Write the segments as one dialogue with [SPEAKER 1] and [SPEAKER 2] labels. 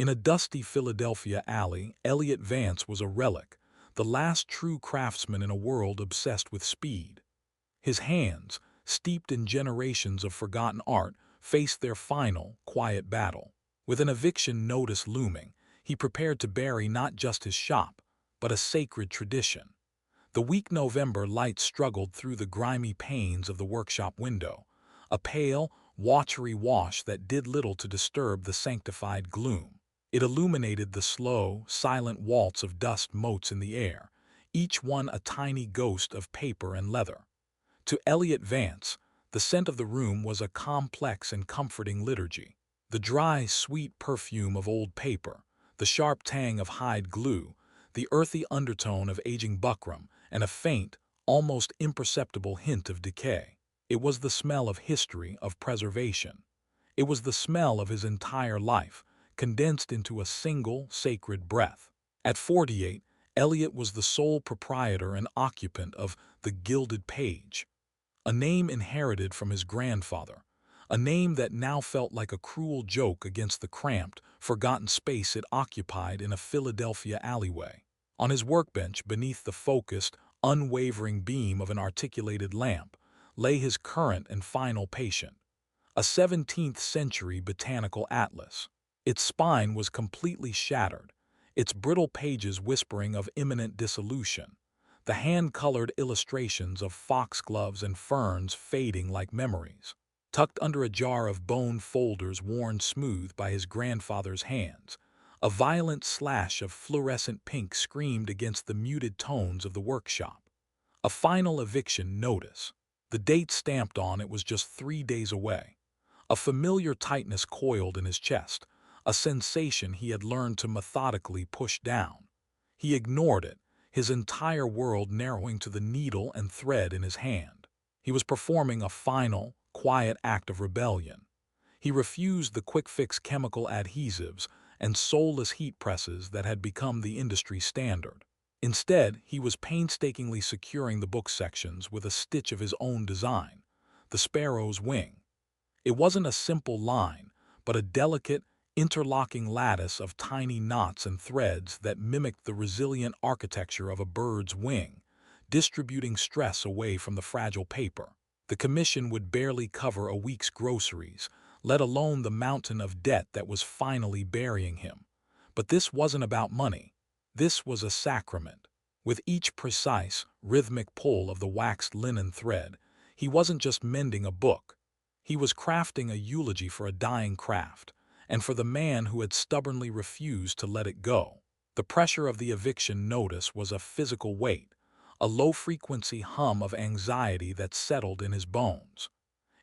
[SPEAKER 1] In a dusty Philadelphia alley, Elliot Vance was a relic, the last true craftsman in a world obsessed with speed. His hands, steeped in generations of forgotten art, faced their final, quiet battle. With an eviction notice looming, he prepared to bury not just his shop, but a sacred tradition. The weak November light struggled through the grimy panes of the workshop window, a pale, watery wash that did little to disturb the sanctified gloom. It illuminated the slow, silent waltz of dust motes in the air, each one a tiny ghost of paper and leather. To Elliot Vance, the scent of the room was a complex and comforting liturgy. The dry, sweet perfume of old paper, the sharp tang of hide glue, the earthy undertone of aging buckram, and a faint, almost imperceptible hint of decay. It was the smell of history, of preservation. It was the smell of his entire life, condensed into a single, sacred breath. At 48, Elliot was the sole proprietor and occupant of the Gilded Page, a name inherited from his grandfather, a name that now felt like a cruel joke against the cramped, forgotten space it occupied in a Philadelphia alleyway. On his workbench, beneath the focused, unwavering beam of an articulated lamp, lay his current and final patient, a 17th-century botanical atlas. Its spine was completely shattered, its brittle pages whispering of imminent dissolution, the hand-colored illustrations of foxgloves and ferns fading like memories. Tucked under a jar of bone folders worn smooth by his grandfather's hands, a violent slash of fluorescent pink screamed against the muted tones of the workshop. A final eviction notice. The date stamped on it was just 3 days away. A familiar tightness coiled in his chest, a sensation he had learned to methodically push down. He ignored it, his entire world narrowing to the needle and thread in his hand. He was performing a final, quiet act of rebellion. He refused the quick-fix chemical adhesives and soulless heat presses that had become the industry standard. Instead, he was painstakingly securing the book sections with a stitch of his own design, the sparrow's wing. It wasn't a simple line, but a delicate, interlocking lattice of tiny knots and threads that mimicked the resilient architecture of a bird's wing, distributing stress away from the fragile paper. The commission would barely cover a week's groceries, let alone the mountain of debt that was finally burying him. But this wasn't about money. This was a sacrament. With each precise, rhythmic pull of the waxed linen thread, he wasn't just mending a book. He was crafting a eulogy for a dying craft, and for the man who had stubbornly refused to let it go. The pressure of the eviction notice was a physical weight, a low-frequency hum of anxiety that settled in his bones.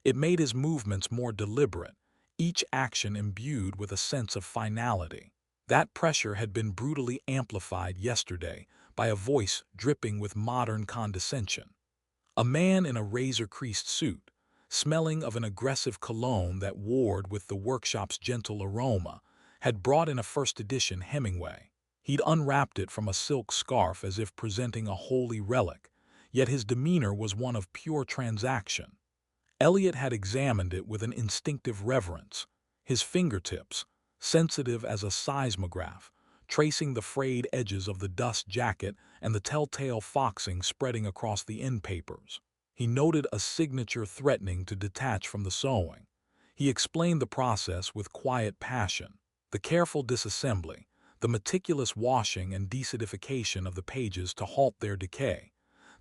[SPEAKER 1] It made his movements more deliberate, each action imbued with a sense of finality. That pressure had been brutally amplified yesterday by a voice dripping with modern condescension. A man in a razor-creased suit, smelling of an aggressive cologne that warred with the workshop's gentle aroma, had brought in a first-edition Hemingway. He'd unwrapped it from a silk scarf as if presenting a holy relic, yet his demeanor was one of pure transaction. Elliot had examined it with an instinctive reverence, his fingertips, sensitive as a seismograph, tracing the frayed edges of the dust jacket and the telltale foxing spreading across the end papers. He noted a signature threatening to detach from the sewing. He explained the process with quiet passion, the careful disassembly, the meticulous washing and deacidification of the pages to halt their decay,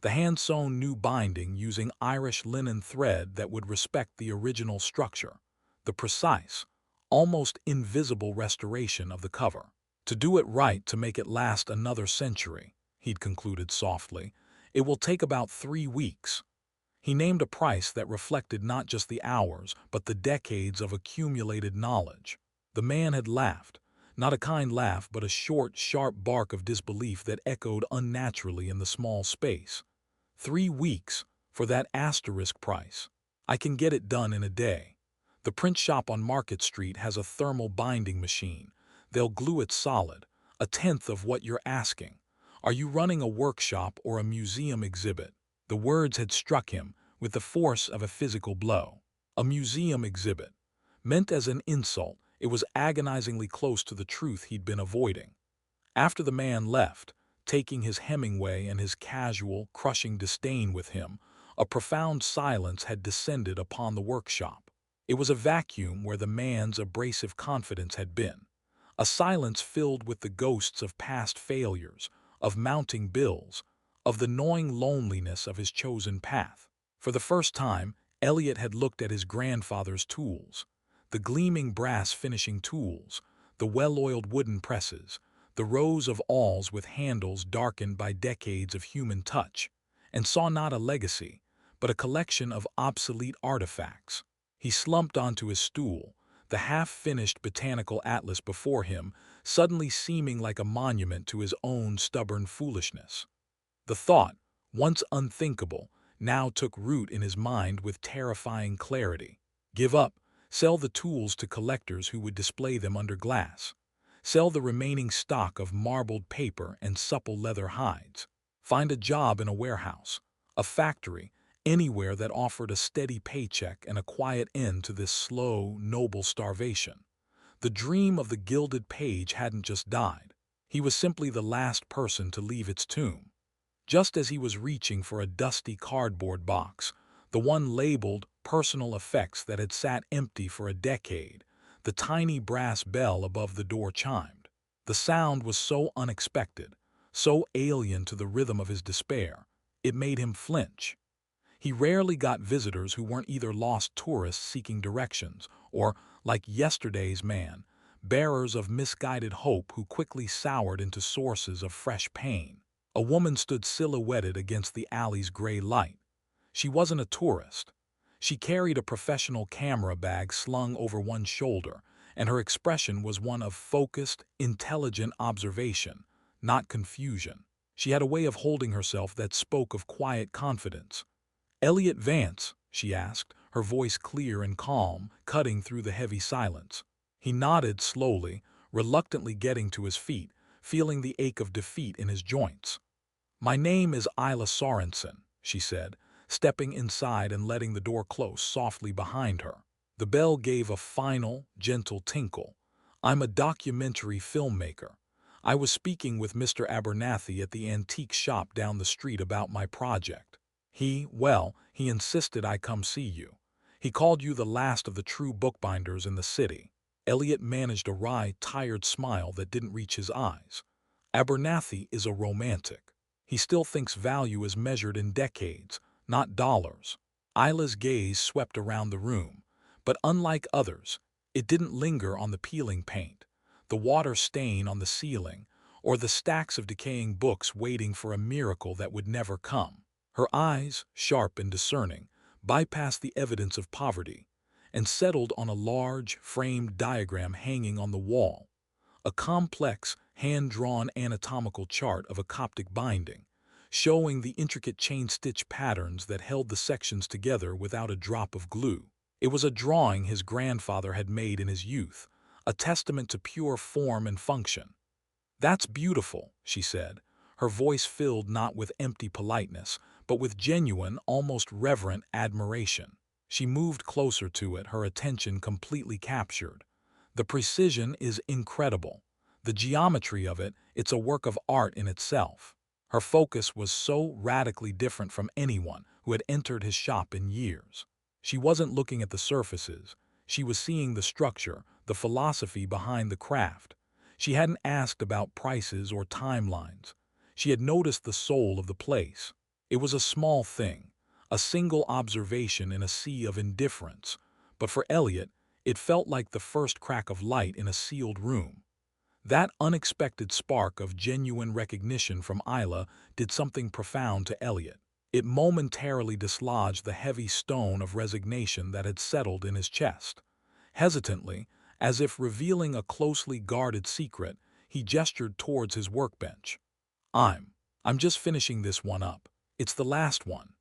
[SPEAKER 1] the hand-sewn new binding using Irish linen thread that would respect the original structure, the precise, almost invisible restoration of the cover. To do it right, to make it last another century, he'd concluded softly, it will take about 3 weeks. He named a price that reflected not just the hours, but the decades of accumulated knowledge. The man had laughed, not a kind laugh, but a short, sharp bark of disbelief that echoed unnaturally in the small space. 3 weeks for that asterisk price. I can get it done in a day. The print shop on Market Street has a thermal binding machine. They'll glue it solid, a tenth of what you're asking. Are you running a workshop or a museum exhibit? The words had struck him with the force of a physical blow. A museum exhibit. Meant as an insult, It was agonizingly close to the truth he'd been avoiding. After the man left, taking his Hemingway and his casual, crushing disdain with him, a profound silence had descended upon the workshop. It was a vacuum where the man's abrasive confidence had been, a silence filled with the ghosts of past failures, of mounting bills, of the gnawing loneliness of his chosen path. For the first time, Elliot had looked at his grandfather's tools, the gleaming brass finishing tools, the well-oiled wooden presses, the rows of awls with handles darkened by decades of human touch, and saw not a legacy, but a collection of obsolete artifacts. He slumped onto his stool, the half-finished botanical atlas before him suddenly seeming like a monument to his own stubborn foolishness. The thought, once unthinkable, now took root in his mind with terrifying clarity. Give up, sell the tools to collectors who would display them under glass. Sell the remaining stock of marbled paper and supple leather hides. Find a job in a warehouse, a factory, anywhere that offered a steady paycheck and a quiet end to this slow, noble starvation. The dream of the Gilded Page hadn't just died. He was simply the last person to leave its tomb. Just as he was reaching for a dusty cardboard box, the one labeled personal effects that had sat empty for a decade, the tiny brass bell above the door chimed. The sound was so unexpected, so alien to the rhythm of his despair, it made him flinch. He rarely got visitors who weren't either lost tourists seeking directions or, like yesterday's man, bearers of misguided hope who quickly soured into sources of fresh pain. A woman stood silhouetted against the alley's gray light. She wasn't a tourist. She carried a professional camera bag slung over one shoulder, and her expression was one of focused, intelligent observation, not confusion. She had a way of holding herself that spoke of quiet confidence. "Elliot Vance?" she asked, her voice clear and calm, cutting through the heavy silence. He nodded slowly, reluctantly getting to his feet, feeling the ache of defeat in his joints. "My name is Isla Sorensen," she said, stepping inside and letting the door close softly behind her. The bell gave a final, gentle tinkle. "I'm a documentary filmmaker. I was speaking with Mr. Abernathy at the antique shop down the street about my project. He insisted I come see you. He called you the last of the true bookbinders in the city." Elliot managed a wry, tired smile that didn't reach his eyes. "Abernathy is a romantic. He still thinks value is measured in decades, not dollars." Isla's gaze swept around the room, but unlike others, it didn't linger on the peeling paint, the water stain on the ceiling, or the stacks of decaying books waiting for a miracle that would never come. Her eyes, sharp and discerning, bypassed the evidence of poverty and settled on a large, framed diagram hanging on the wall, a complex, hand-drawn anatomical chart of a Coptic binding, showing the intricate chain-stitch patterns that held the sections together without a drop of glue. It was a drawing his grandfather had made in his youth, a testament to pure form and function. "That's beautiful," she said, her voice filled not with empty politeness, but with genuine, almost reverent admiration. She moved closer to it, her attention completely captured. "The precision is incredible. The geometry of it, it's a work of art in itself." Her focus was so radically different from anyone who had entered his shop in years. She wasn't looking at the surfaces. She was seeing the structure, the philosophy behind the craft. She hadn't asked about prices or timelines. She had noticed the soul of the place. It was a small thing, a single observation in a sea of indifference, but for Elliot, it felt like the first crack of light in a sealed room. That unexpected spark of genuine recognition from Isla did something profound to Elliot. It momentarily dislodged the heavy stone of resignation that had settled in his chest. Hesitantly, as if revealing a closely guarded secret, he gestured towards his workbench. I'm just finishing this one up. It's the last one."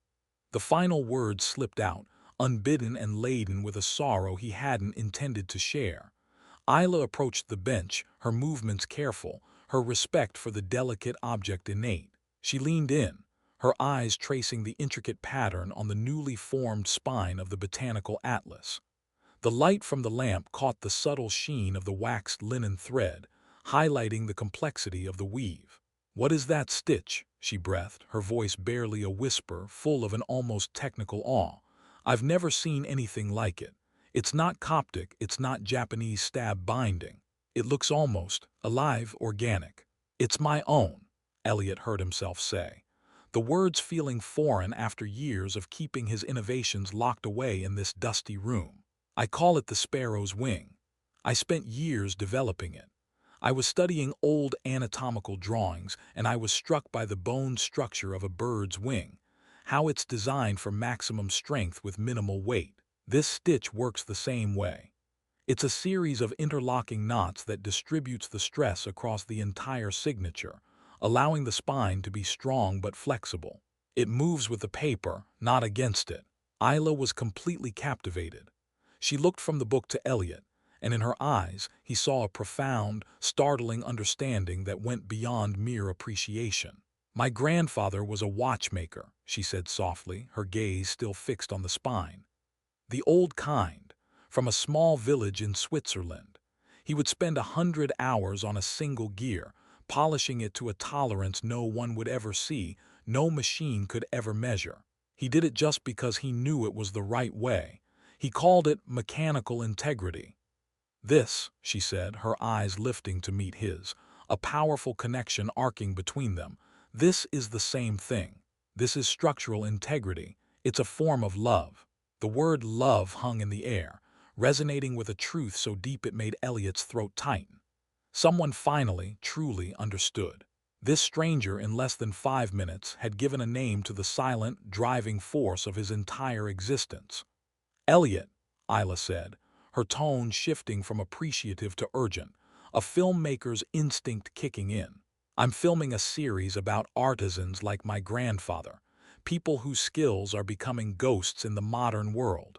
[SPEAKER 1] The final words slipped out, unbidden and laden with a sorrow he hadn't intended to share. Isla approached the bench, her movements careful, her respect for the delicate object innate. She leaned in, her eyes tracing the intricate pattern on the newly formed spine of the botanical atlas. The light from the lamp caught the subtle sheen of the waxed linen thread, highlighting the complexity of the weave. "What is that stitch?" she breathed, her voice barely a whisper, full of an almost technical awe. "I've never seen anything like it. It's not Coptic, it's not Japanese stab binding. It looks almost alive, organic. It's my own," Elliot heard himself say, the words feeling foreign after years of keeping his innovations locked away in this dusty room. "I call it the sparrow's wing. I spent years developing it. I was studying old anatomical drawings, and I was struck by the bone structure of a bird's wing, how it's designed for maximum strength with minimal weight. This stitch works the same way. It's a series of interlocking knots that distributes the stress across the entire signature, allowing the spine to be strong but flexible. It moves with the paper, not against it." Isla was completely captivated. She looked from the book to Elliot, and in her eyes he saw a profound, startling understanding that went beyond mere appreciation. "My grandfather was a watchmaker," she said softly, her gaze still fixed on the spine. "The old kind, from a small village in Switzerland. He would spend 100 hours on a single gear, polishing it to a tolerance no one would ever see, no machine could ever measure. He did it just because he knew it was the right way. He called it mechanical integrity." "This," she said, her eyes lifting to meet his, a powerful connection arcing between them, "this is the same thing. This is structural integrity. It's a form of love." The word love hung in the air, resonating with a truth so deep it made Elliot's throat tighten. Someone finally, truly understood. This stranger, in less than 5 minutes, had given a name to the silent, driving force of his entire existence. "Elliot," Isla said, her tone shifting from appreciative to urgent, a filmmaker's instinct kicking in. "I'm filming a series about artisans like my grandfather, people whose skills are becoming ghosts in the modern world.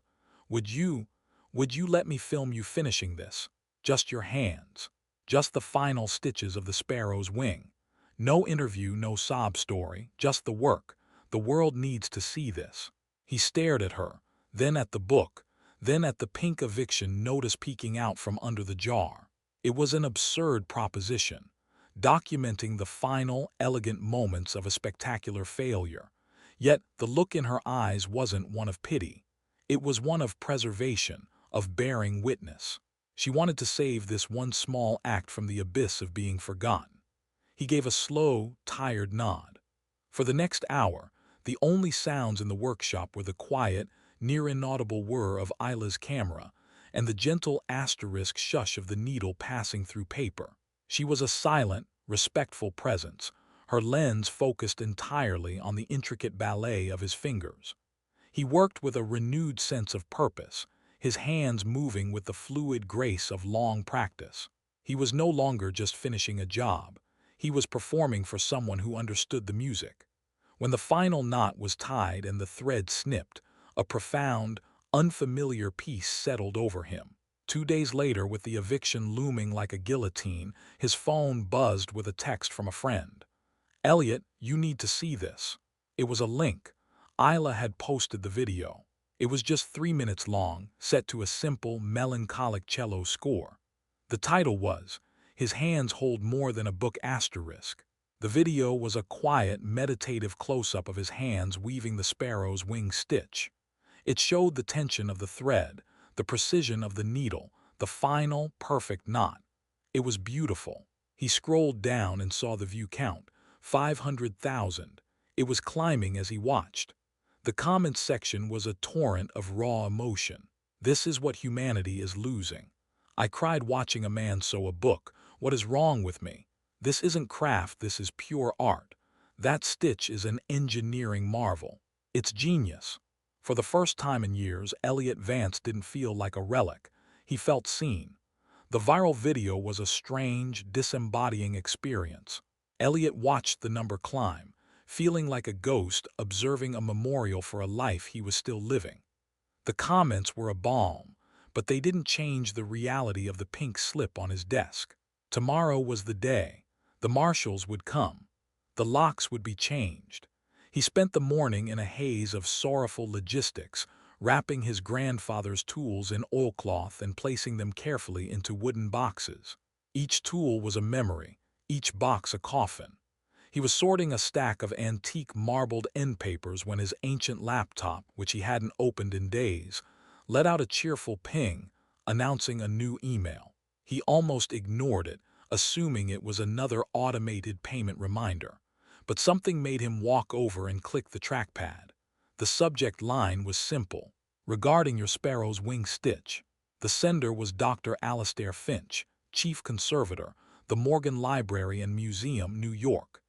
[SPEAKER 1] Would you, would you let me film you finishing this? Just your hands. Just the final stitches of the sparrow's wing. No interview, no sob story, just the work. The world needs to see this." He stared at her, then at the book, then at the pink eviction notice peeking out from under the jar. It was an absurd proposition, documenting the final, elegant moments of a spectacular failure. Yet the look in her eyes wasn't one of pity. It was one of preservation, of bearing witness. She wanted to save this one small act from the abyss of being forgotten. He gave a slow, tired nod. For the next hour, the only sounds in the workshop were the quiet, near-inaudible whir of Isla's camera and the gentle asterisk shush of the needle passing through paper. She was a silent, respectful presence, her lens focused entirely on the intricate ballet of his fingers. He worked with a renewed sense of purpose, his hands moving with the fluid grace of long practice. He was no longer just finishing a job. He was performing for someone who understood the music. When the final knot was tied and the thread snipped, a profound, unfamiliar peace settled over him. 2 days later, with the eviction looming like a guillotine, his phone buzzed with a text from a friend. "Elliot, you need to see this." It was a link. Isla had posted the video. It was just 3 minutes long, set to a simple, melancholic cello score. The title was, "His Hands Hold More Than a Book Asterisk." The video was a quiet, meditative close-up of his hands weaving the sparrow's wing stitch. It showed the tension of the thread, the precision of the needle, the final, perfect knot. It was beautiful. He scrolled down and saw the view count, 500,000. It was climbing as he watched. The comments section was a torrent of raw emotion. "This is what humanity is losing. I cried watching a man sew a book. What is wrong with me? This isn't craft, this is pure art. That stitch is an engineering marvel. It's genius." For the first time in years, Elliot Vance didn't feel like a relic. He felt seen. The viral video was a strange, disembodying experience. Elliot watched the number climb, feeling like a ghost observing a memorial for a life he was still living. The comments were a balm, but they didn't change the reality of the pink slip on his desk. Tomorrow was the day. The marshals would come. The locks would be changed. He spent the morning in a haze of sorrowful logistics, wrapping his grandfather's tools in oilcloth and placing them carefully into wooden boxes. Each tool was a memory, each box a coffin. He was sorting a stack of antique marbled end papers when his ancient laptop, which he hadn't opened in days, let out a cheerful ping, announcing a new email. He almost ignored it, assuming it was another automated payment reminder. But something made him walk over and click the trackpad. The subject line was simple: regarding your sparrow's wing stitch. The sender was Dr. Alastair Finch, Chief Conservator, the Morgan Library and Museum, New York.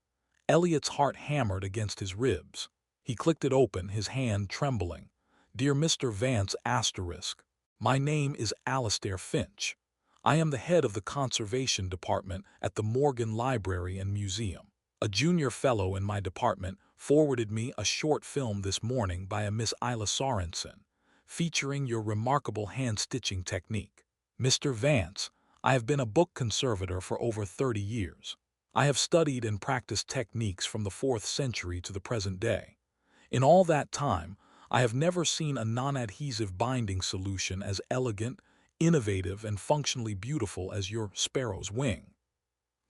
[SPEAKER 1] Elliot's heart hammered against his ribs. He clicked it open, his hand trembling. Dear Mr. Vance asterisk. My name is Alastair Finch. I am the head of the Conservation Department at the Morgan Library and Museum. A junior fellow in my department forwarded me a short film this morning by a Miss Isla Sorensen, featuring your remarkable hand-stitching technique. Mr. Vance, I have been a book conservator for over 30 years. I have studied and practiced techniques from the 4th century to the present day. In all that time, I have never seen a non-adhesive binding solution as elegant, innovative, and functionally beautiful as your sparrow's wing.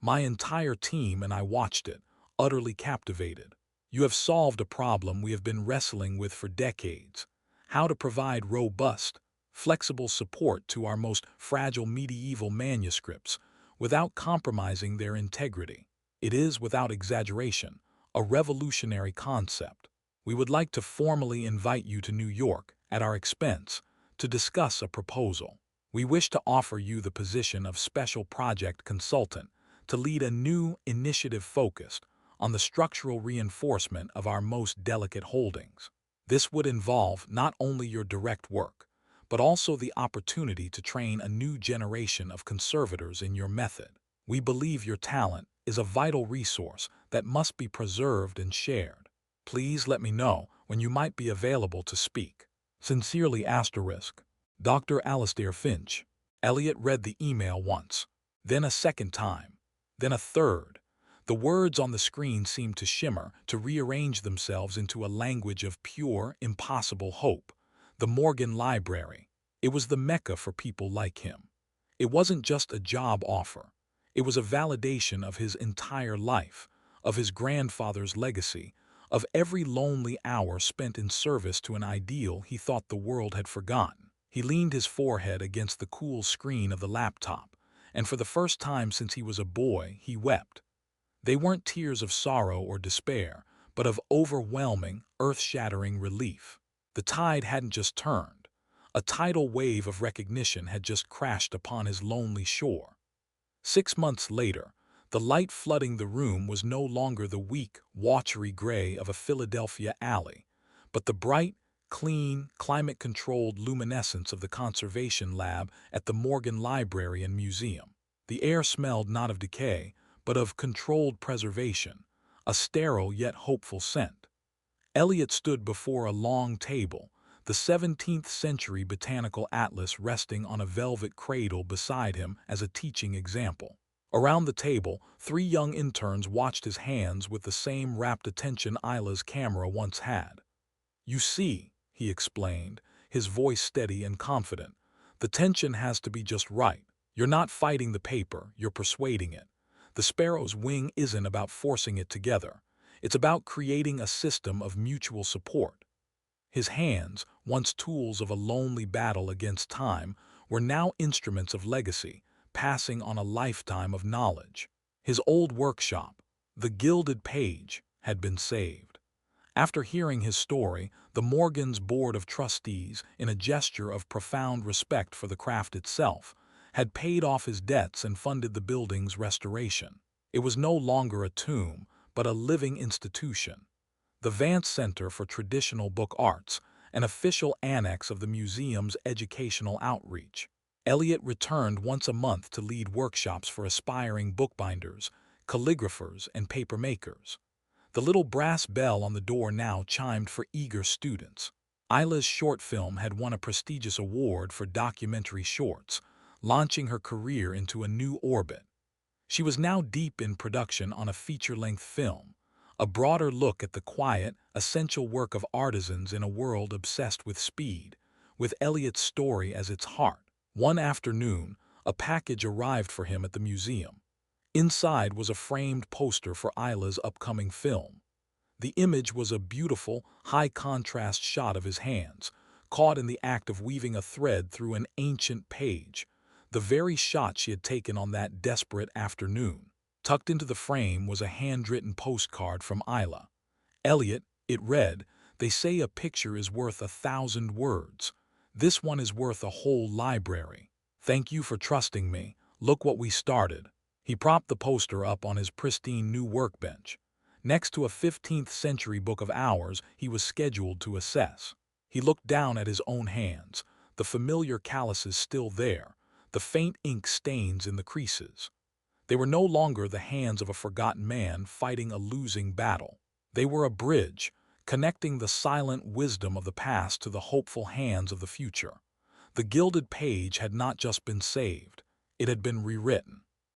[SPEAKER 1] My entire team and I watched it, utterly captivated. You have solved a problem we have been wrestling with for decades: how to provide robust, flexible support to our most fragile medieval manuscripts without compromising their integrity. It is, without exaggeration, a revolutionary concept. We would like to formally invite you to New York, at our expense, to discuss a proposal. We wish to offer you the position of Special Project Consultant to lead a new initiative focused on the structural reinforcement of our most delicate holdings. This would involve not only your direct work, but also the opportunity to train a new generation of conservators in your method. We believe your talent is a vital resource that must be preserved and shared. Please let me know when you might be available to speak. Sincerely asterisk. Dr. Alastair Finch. Elliot read the email once, then a second time, then a third. The words on the screen seemed to shimmer, to rearrange themselves into a language of pure, impossible hope. The Morgan Library. It was the Mecca for people like him. It wasn't just a job offer. It was a validation of his entire life, of his grandfather's legacy, of every lonely hour spent in service to an ideal he thought the world had forgotten. He leaned his forehead against the cool screen of the laptop, and for the first time since he was a boy, he wept. They weren't tears of sorrow or despair, but of overwhelming, earth-shattering relief. The tide hadn't just turned. A tidal wave of recognition had just crashed upon his lonely shore. 6 months later, the light flooding the room was no longer the weak, watery gray of a Philadelphia alley, but the bright, clean, climate-controlled luminescence of the conservation lab at the Morgan Library and Museum. The air smelled not of decay, but of controlled preservation, a sterile yet hopeful scent. Elliot stood before a long table, the 17th century botanical atlas resting on a velvet cradle beside him as a teaching example. Around the table, 3 young interns watched his hands with the same rapt attention Isla's camera once had. You see, he explained, his voice steady and confident, the tension has to be just right. You're not fighting the paper, you're persuading it. The sparrow's wing isn't about forcing it together. It's about creating a system of mutual support. His hands, once tools of a lonely battle against time, were now instruments of legacy, passing on a lifetime of knowledge. His old workshop, the Gilded Page, had been saved. After hearing his story, the Morgan's Board of Trustees, in a gesture of profound respect for the craft itself, had paid off his debts and funded the building's restoration. It was no longer a tomb, but a living institution. The Vance Center for Traditional Book Arts, an official annex of the museum's educational outreach. Elliot returned once a month to lead workshops for aspiring bookbinders, calligraphers, and papermakers. The little brass bell on the door now chimed for eager students. Isla's short film had won a prestigious award for documentary shorts, launching her career into a new orbit. She was now deep in production on a feature-length film, a broader look at the quiet, essential work of artisans in a world obsessed with speed, with Eliot's story as its heart. One afternoon, a package arrived for him at the museum. Inside was a framed poster for Isla's upcoming film. The image was a beautiful, high-contrast shot of his hands, caught in the act of weaving a thread through an ancient page, the very shot she had taken on that desperate afternoon. Tucked into the frame was a handwritten postcard from Isla. "Eliot," it read, "they say a picture is worth 1,000 words. This one is worth a whole library. Thank you for trusting me. Look what we started." He propped the poster up on his pristine new workbench, next to a 15th century book of hours he was scheduled to assess. He looked down at his own hands, the familiar calluses still there, the faint ink stains in the creases. They were no longer the hands of a forgotten man fighting a losing battle. They were a bridge, connecting the silent wisdom of the past to the hopeful hands of the future. The gilded page had not just been saved, it had been rewritten.